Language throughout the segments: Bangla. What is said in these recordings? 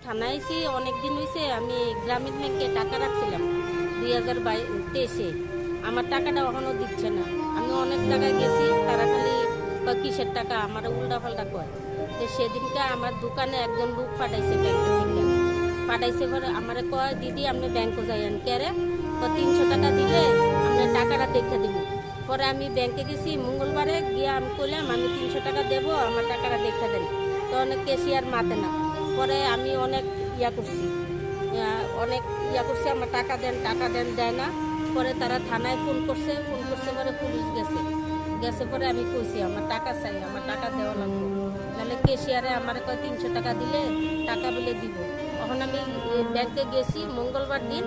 থানায় আইছি অনেক দিন হয়েছে। আমি গ্রামীণ ব্যাংকে টাকা রাখছিলাম 2023-এ। আমার টাকাটা এখনও দিচ্ছে না। আমি অনেক জায়গায় গেছি, তারা খালি কয় কিসের টাকা, আমার উল্টা পাল্টা কয়। তো সেদিনকে আমার দোকানে একজন লোক পাঠাইছে ব্যাংকের থেকে, পাঠাইছে পরে আমারে কয় দিদি আপনি ব্যাংকে যাইয়েন কেরে, 300 টাকা দিলে আপনার টাকাটা দেখে দিব। পরে আমি ব্যাংকে গেছি মঙ্গলবারে, গিয়ে আমি কইলাম আমি 300 টাকা দেবো, আমার টাকাটা দেখে দেন। তো অনেক ক্যাশিয়ার মাতে না। পরে আমি অনেক করছি, আমার টাকা দেন দেয় না। পরে তারা থানায় ফোন করছে পরে পুলিশ গেছে পরে আমি কইছি আমার টাকা চাই, আমার টাকা দেওয়া লাগবে, নাহলে ক্যাশিয়ারে আমার কয় 300 টাকা দিলে টাকা বিলে দিব। তখন আমি ব্যাংকে গেছি মঙ্গলবার দিন,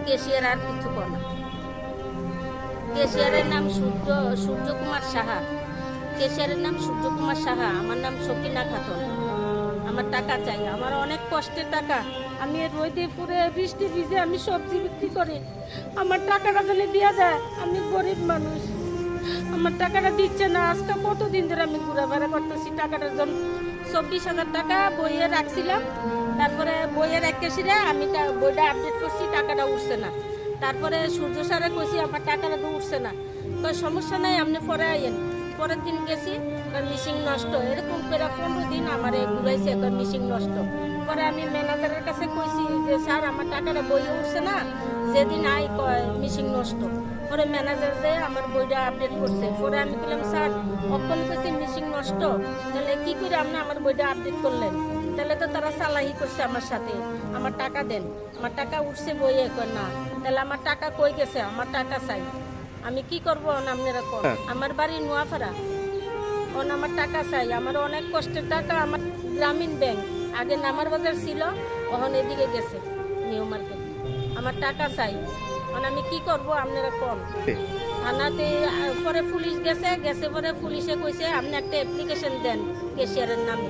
ক্যাশিয়ার আর কিছু কর না। ক্যাশিয়ারের নাম সূর্যকুমার সাহা। ক্যাশিয়ারের নাম সূর্যকুমার সাহা, আমার নাম সকিনা খাতুন। আমার টাকা চাই, আমার অনেক কষ্টের টাকা। আমি রোদে পুরে বৃষ্টি ভিজে আমি সবজি বিক্রি করি, আমার টাকাটা যেন দেওয়া যায়। আমি গরিব মানুষ, আমার টাকাটা দিচ্ছে না। আজকে কতদিন ধরে আমি ঘোরাফেরা করতেছি টাকাটার জন্য। 24,000 টাকা বইয়ে রাখছিলাম, তারপরে বইয়ের এক কেসিরে আমি বইটা আপডেট করছি, টাকাটা উঠছে না। তারপরে সূর্য স্যারে কইছি আমার টাকাটা তো উঠছে না। তো সমস্যা নাই, আপনি পরে আইয়েন। পরের দিন গেছি, মিশিং নষ্ট। এরকম করে 15 দিন আমার ঘুরাইছে, মিশিং নষ্ট। পরে আমি ম্যানেজারের কাছে কইছি যে স্যার আমার টাকাটা বইয়ে উঠছে না, যেদিন আই কয় মিশিং নষ্ট। পরে ম্যানেজার যে আমার বইটা আপডেট করছে। পরে আমি বললাম স্যার অক্ষণ কইছি মিশিং নষ্ট, তাহলে কি করে আপনি আমার বইটা আপডেট করলেন? তাহলে তো তারা চালাকি করছে আমার সাথে। আমার টাকা দেন, আমার টাকা উঠছে বইয়ে। কয় না, তাহলে আমার টাকা কই গেছে? আমার টাকা চাই। আমি কি করবো আপনারা কোন? আমার বাড়ি নোয়াপাড়া। আমার টাকা চাই, আমার অনেক কষ্টের টাকা। আমার গ্রামীণ ব্যাংক আগে নামার বাজার ছিল, এখন এদিকে গেছে নিউ মার্কেট। আমার টাকা চাই, আমি কি করব আপনারা কোন? থানাতে পরে পুলিশ গেছে পরে পুলিশে কইছে আপনি একটা অ্যাপ্লিকেশন দেন ক্যাশিয়ারের নামে।